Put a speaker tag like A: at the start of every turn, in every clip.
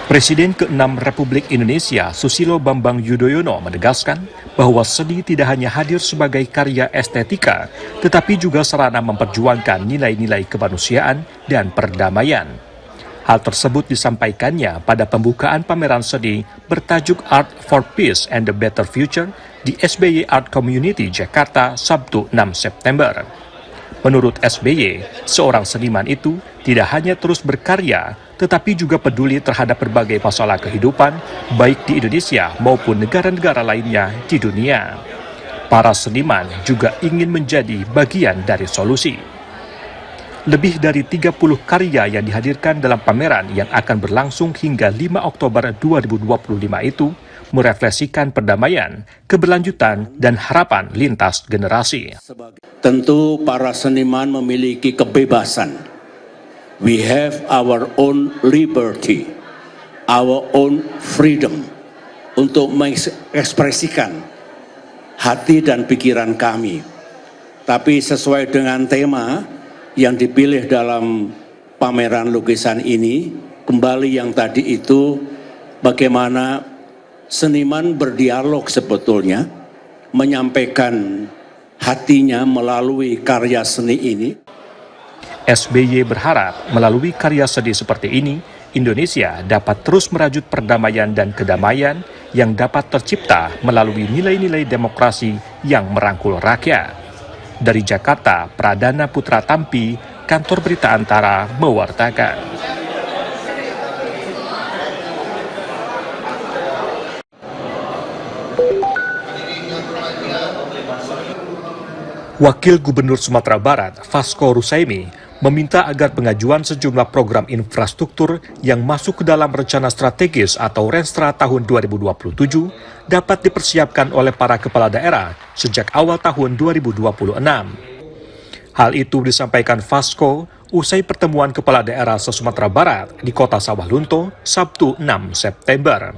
A: Presiden ke-6 Republik Indonesia Susilo Bambang Yudhoyono menegaskan bahwa seni tidak hanya hadir sebagai karya estetika, tetapi juga sarana memperjuangkan nilai-nilai kemanusiaan dan perdamaian. Hal tersebut disampaikannya pada pembukaan pameran seni bertajuk Art for Peace and a Better Future di SBY Art Community Jakarta Sabtu 6 September. Menurut SBY, seorang seniman itu tidak hanya terus berkarya, tetapi juga peduli terhadap berbagai masalah kehidupan, baik di Indonesia maupun negara-negara lainnya di dunia. Para seniman juga ingin menjadi bagian dari solusi. Lebih dari 30 karya yang dihadirkan dalam pameran yang akan berlangsung hingga 5 Oktober 2025 itu merefleksikan perdamaian, keberlanjutan, dan harapan lintas generasi.
B: Tentu para seniman memiliki kebebasan. We have our own liberty, our own freedom untuk mengekspresikan hati dan pikiran kami. Tapi sesuai dengan tema yang dipilih dalam pameran lukisan ini, kembali yang tadi itu, bagaimana seniman berdialog sebetulnya, menyampaikan hatinya melalui karya seni ini.
A: SBY berharap melalui karya seni seperti ini, Indonesia dapat terus merajut perdamaian dan kedamaian yang dapat tercipta melalui nilai-nilai demokrasi yang merangkul rakyat. Dari Jakarta, Pradana Putra Tampi, Kantor Berita Antara, mewartakan. Wakil Gubernur Sumatera Barat, Vasco Rusaimi, meminta agar pengajuan sejumlah program infrastruktur yang masuk ke dalam rencana strategis atau Renstra tahun 2027 dapat dipersiapkan oleh para kepala daerah sejak awal tahun 2026. Hal itu disampaikan Vasco usai pertemuan kepala daerah se-Sumatera Barat di Kota Sawah Lunto, Sabtu 6 September.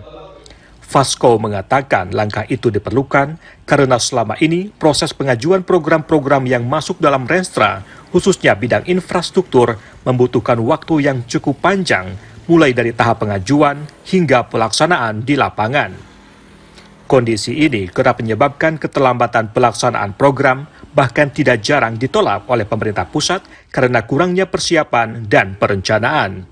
A: Vasco mengatakan langkah itu diperlukan karena selama ini proses pengajuan program-program yang masuk dalam Renstra, khususnya bidang infrastruktur, membutuhkan waktu yang cukup panjang, mulai dari tahap pengajuan hingga pelaksanaan di lapangan. Kondisi ini kerap menyebabkan keterlambatan pelaksanaan program, bahkan tidak jarang ditolak oleh pemerintah pusat karena kurangnya persiapan dan perencanaan.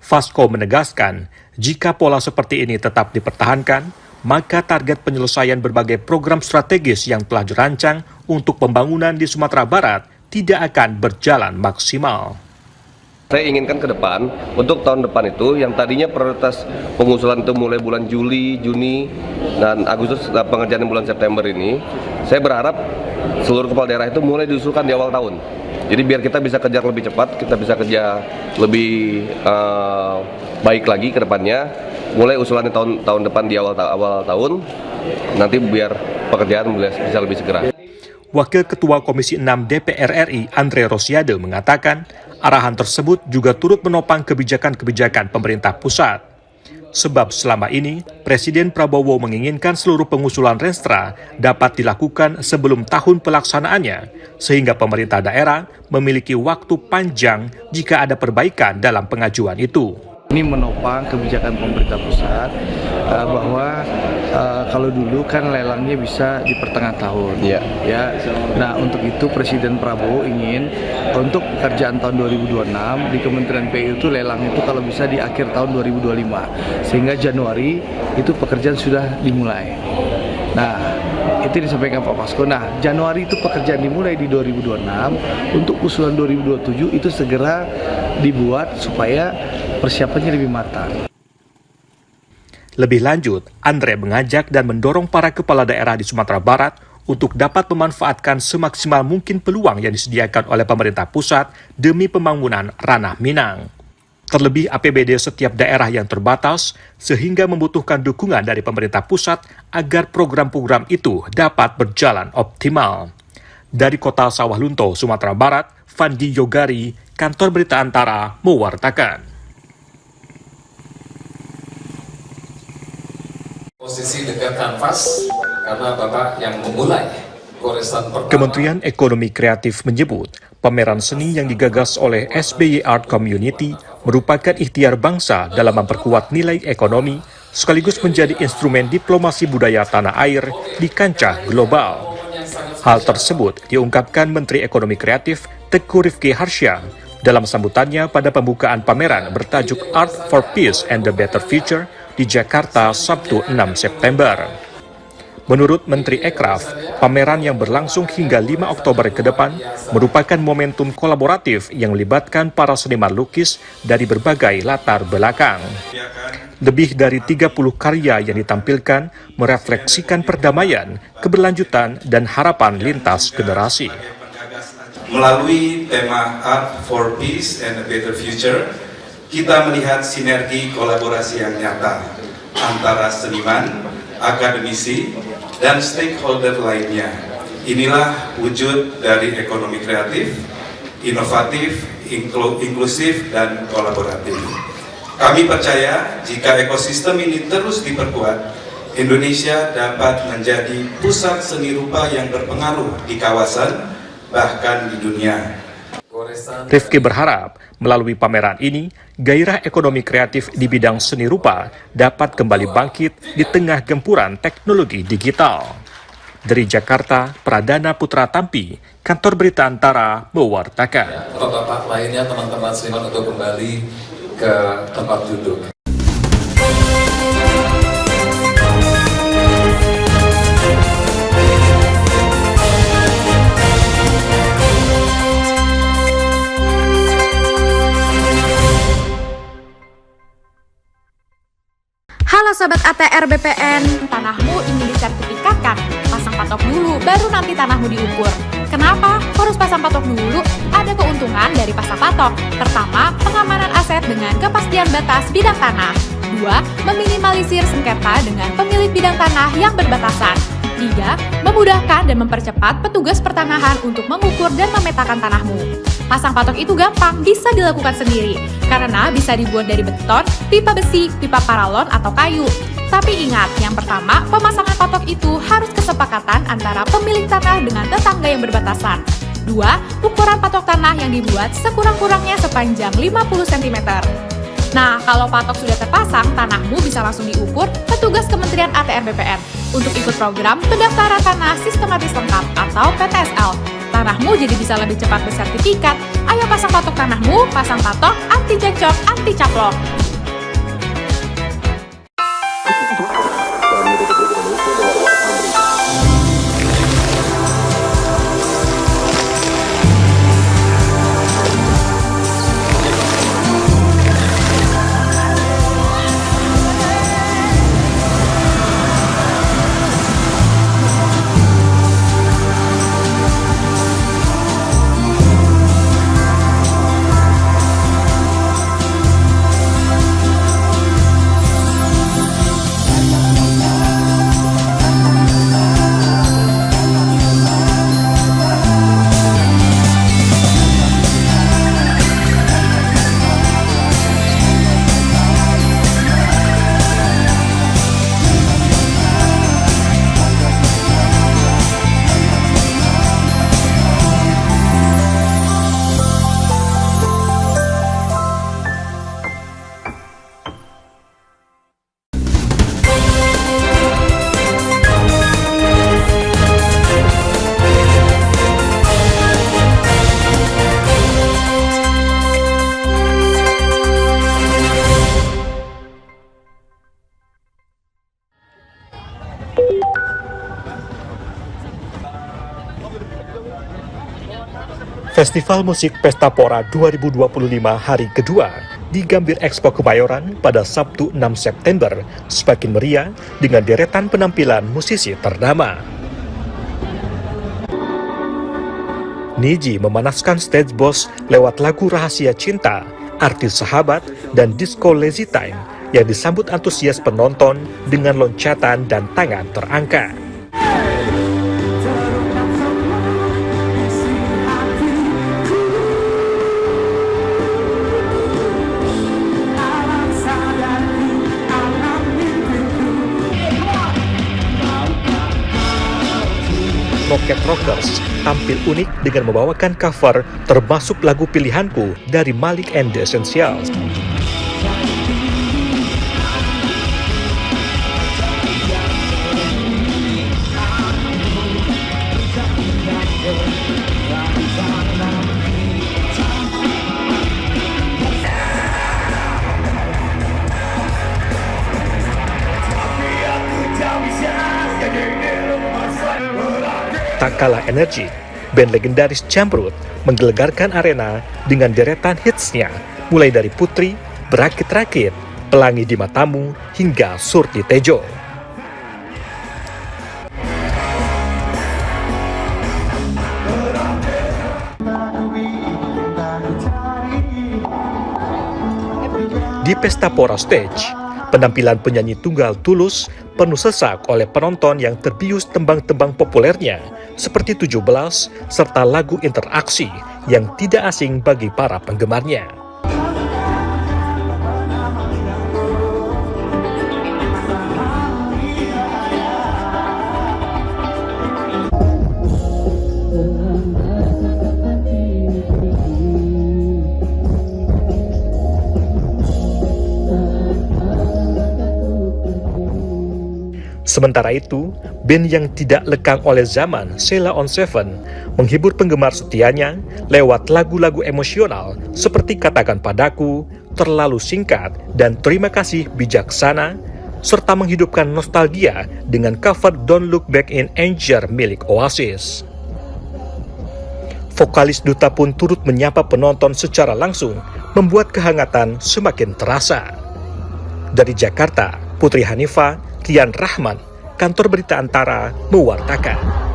A: Vasco menegaskan, jika pola seperti ini tetap dipertahankan, maka target penyelesaian berbagai program strategis yang telah dirancang untuk pembangunan di Sumatera Barat tidak akan berjalan maksimal.
C: Saya inginkan ke depan, untuk tahun depan itu, yang tadinya prioritas pengusulan itu mulai bulan Juli, Juni, dan Agustus, pengerjaan bulan September ini, saya berharap seluruh kepala daerah itu mulai diusulkan di awal tahun. Jadi biar kita bisa kejar lebih cepat, kita bisa kerja lebih baik lagi ke depannya, mulai usulan tahun depan di awal tahun, nanti biar pekerjaan bisa lebih segera.
A: Wakil Ketua Komisi 6 DPR RI Andre Rosiade mengatakan, arahan tersebut juga turut menopang kebijakan-kebijakan pemerintah pusat. Sebab selama ini, Presiden Prabowo menginginkan seluruh pengusulan Renstra dapat dilakukan sebelum tahun pelaksanaannya, sehingga pemerintah daerah memiliki waktu panjang jika ada perbaikan dalam pengajuan itu.
D: Ini menopang kebijakan pemerintah pusat bahwa kalau dulu kan lelangnya bisa di pertengahan tahun. Ya. Nah, untuk itu Presiden Prabowo ingin untuk pekerjaan tahun 2026 di Kementerian PU itu lelang itu kalau bisa di akhir tahun 2025 sehingga Januari itu pekerjaan sudah dimulai. Nah, itu disampaikan Pak Vasco. Nah, Januari itu pekerjaan dimulai di 2026, untuk usulan 2027 itu segera dibuat supaya persiapannya lebih matang.
A: Lebih lanjut, Andre mengajak dan mendorong para kepala daerah di Sumatera Barat untuk dapat memanfaatkan semaksimal mungkin peluang yang disediakan oleh pemerintah pusat demi pembangunan Ranah Minang. Terlebih APBD setiap daerah yang terbatas, sehingga membutuhkan dukungan dari pemerintah pusat agar program-program itu dapat berjalan optimal. Dari Kota Sawah Lunto, Sumatera Barat, Fandi Yogari, Kantor Berita Antara, mewartakan.
E: Posisi dekat kanvas, karena Bapak yang memulai goresan pertama.
A: Kementerian Ekonomi Kreatif menyebut, pameran seni yang digagas oleh SBY Art Community merupakan ikhtiar bangsa dalam memperkuat nilai ekonomi sekaligus menjadi instrumen diplomasi budaya tanah air di kancah global. Hal tersebut diungkapkan Menteri Ekonomi Kreatif Teuku Rizky Harsha dalam sambutannya pada pembukaan pameran bertajuk Art for Peace and a Better Future di Jakarta Sabtu 6 September. Menurut Menteri Ekraf, pameran yang berlangsung hingga 5 Oktober ke depan merupakan momentum kolaboratif yang melibatkan para seniman lukis dari berbagai latar belakang. Lebih dari 30 karya yang ditampilkan merefleksikan perdamaian, keberlanjutan, dan harapan lintas generasi.
F: Melalui tema Art for Peace and a Better Future, kita melihat sinergi kolaborasi yang nyata antara seniman, akademisi, dan stakeholder lainnya. Inilah wujud dari ekonomi kreatif, inovatif, inklusif, dan kolaboratif. Kami percaya jika ekosistem ini terus diperkuat, Indonesia dapat menjadi pusat seni rupa yang berpengaruh di kawasan, bahkan di dunia.
A: Rifki berharap melalui pameran ini, gairah ekonomi kreatif di bidang seni rupa dapat kembali bangkit di tengah gempuran teknologi digital. Dari Jakarta, Pradana Putra Tampi, Kantor Berita Antara mewartakan.
E: Bapak-bapak lainnya, teman-teman seniman untuk kembali ke tempat duduk.
G: Halo Sobat ATR BPN, tanahmu ingin disertifikatkan? Pasang patok dulu, baru nanti tanahmu diukur. Kenapa harus pasang patok dulu? Ada keuntungan dari pasang patok. Pertama, pengamanan aset dengan kepastian batas bidang tanah. 2. Meminimalisir sengketa dengan pemilik bidang tanah yang berbatasan. 3. Memudahkan dan mempercepat petugas pertanahan untuk mengukur dan memetakan tanahmu. Pasang patok itu gampang, bisa dilakukan sendiri, karena bisa dibuat dari beton, pipa besi, pipa paralon, atau kayu. Tapi ingat, yang pertama, pemasangan patok itu harus kesepakatan antara pemilik tanah dengan tetangga yang berbatasan. 2. Ukuran patok tanah yang dibuat sekurang-kurangnya sepanjang 50 cm. Nah, kalau patok sudah terpasang, tanahmu bisa langsung diukur petugas Kementerian ATR BPN untuk ikut program pendaftaran tanah sistematis lengkap atau PTSL. Tanahmu jadi bisa lebih cepat bersertifikat. Ayo pasang patok tanahmu, pasang patok, anti cekcok, anti caplok.
A: Festival Musik Pesta Pora 2025 hari kedua di Gambir Expo Kemayoran pada Sabtu 6 September semakin meriah dengan deretan penampilan musisi ternama. Niji memanaskan stage boss lewat lagu Rahasia Cinta, Artis Sahabat, dan Disco Lazy Time yang disambut antusias penonton dengan loncatan dan tangan terangkat. Rocket Rockers tampil unik dengan membawakan cover termasuk lagu pilihanku dari Malik and the Essentials. Tak kalah energi, band legendaris Jamrud menggelegarkan arena dengan deretan hitsnya, mulai dari Putri, Berakit-Rakit, Pelangi di Matamu, hingga Surti Tejo. Di Pesta Pora Stage, penampilan penyanyi tunggal Tulus penuh sesak oleh penonton yang terbius tembang-tembang populernya seperti 17 serta lagu interaksi yang tidak asing bagi para penggemarnya. Sementara itu, band yang tidak lekang oleh zaman, Sheila on 7, menghibur penggemar setianya lewat lagu-lagu emosional seperti Katakan Padaku, Terlalu Singkat, dan Terima Kasih Bijaksana, serta menghidupkan nostalgia dengan cover Don't Look Back in Anger milik Oasis. Vokalis Duta pun turut menyapa penonton secara langsung, membuat kehangatan semakin terasa. Dari Jakarta, Putri Hanifah, Kian Rahman, Kantor Berita Antara, mewartakan.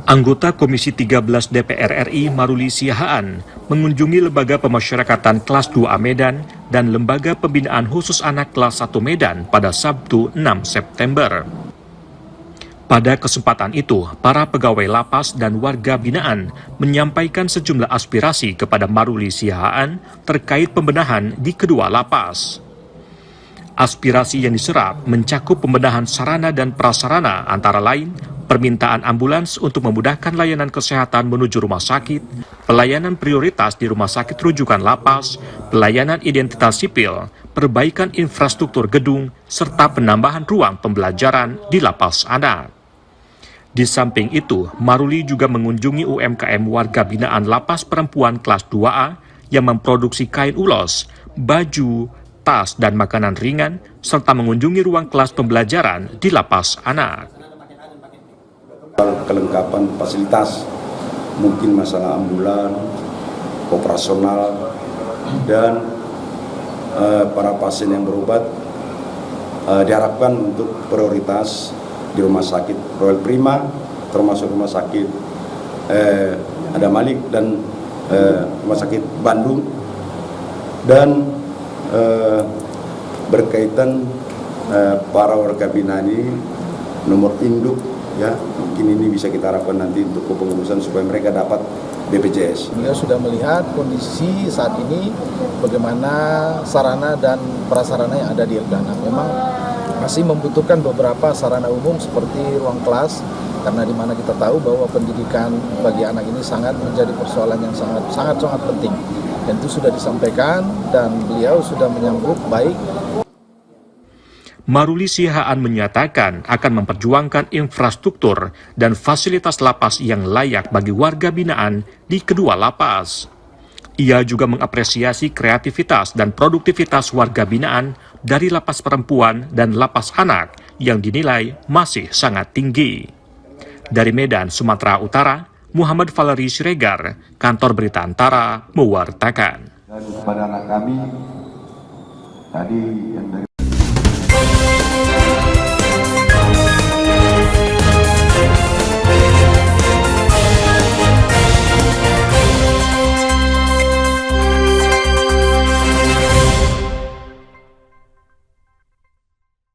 A: Anggota Komisi 13 DPR RI Maruli Siahaan mengunjungi Lembaga Pemasyarakatan Kelas 2A Medan dan Lembaga Pembinaan Khusus Anak Kelas 1 Medan pada Sabtu 6 September. Pada kesempatan itu, para pegawai lapas dan warga binaan menyampaikan sejumlah aspirasi kepada Maruli Siahaan terkait pembenahan di kedua lapas. Aspirasi yang diserap mencakup pembenahan sarana dan prasarana antara lain permintaan ambulans untuk memudahkan layanan kesehatan menuju rumah sakit, pelayanan prioritas di rumah sakit rujukan lapas, pelayanan identitas sipil, perbaikan infrastruktur gedung, serta penambahan ruang pembelajaran di lapas anak. Di samping itu, Maruli juga mengunjungi UMKM warga binaan lapas perempuan kelas 2A yang memproduksi kain ulos, baju, tas, dan makanan ringan, serta mengunjungi ruang kelas pembelajaran di lapas anak.
H: Kelengkapan fasilitas, mungkin masalah ambulan, operasional, dan para pasien yang berobat diharapkan untuk prioritas di rumah sakit Royal Prima, termasuk rumah sakit ada Malik dan rumah sakit Bandung, dan berkaitan para warga binaan ini nomor induk, ya mungkin ini bisa kita harapkan nanti untuk kepengurusan supaya mereka dapat BPJS.
I: Beliau sudah melihat kondisi saat ini bagaimana sarana dan prasarana yang ada di Erdana. Memang masih membutuhkan beberapa sarana umum seperti ruang kelas, karena di mana kita tahu bahwa pendidikan bagi anak ini sangat menjadi persoalan yang sangat penting. Dan itu sudah disampaikan dan beliau sudah menyambut baik.
A: Maruli Siahaan menyatakan akan memperjuangkan infrastruktur dan fasilitas lapas yang layak bagi warga binaan di kedua lapas. Ia juga mengapresiasi kreativitas dan produktivitas warga binaan dari lapas perempuan dan lapas anak yang dinilai masih sangat tinggi. Dari Medan, Sumatera Utara, Muhammad Valeri Siregar, Kantor Berita Antara, mewartakan.
H: Dan kepada anak kami, tadi yang dari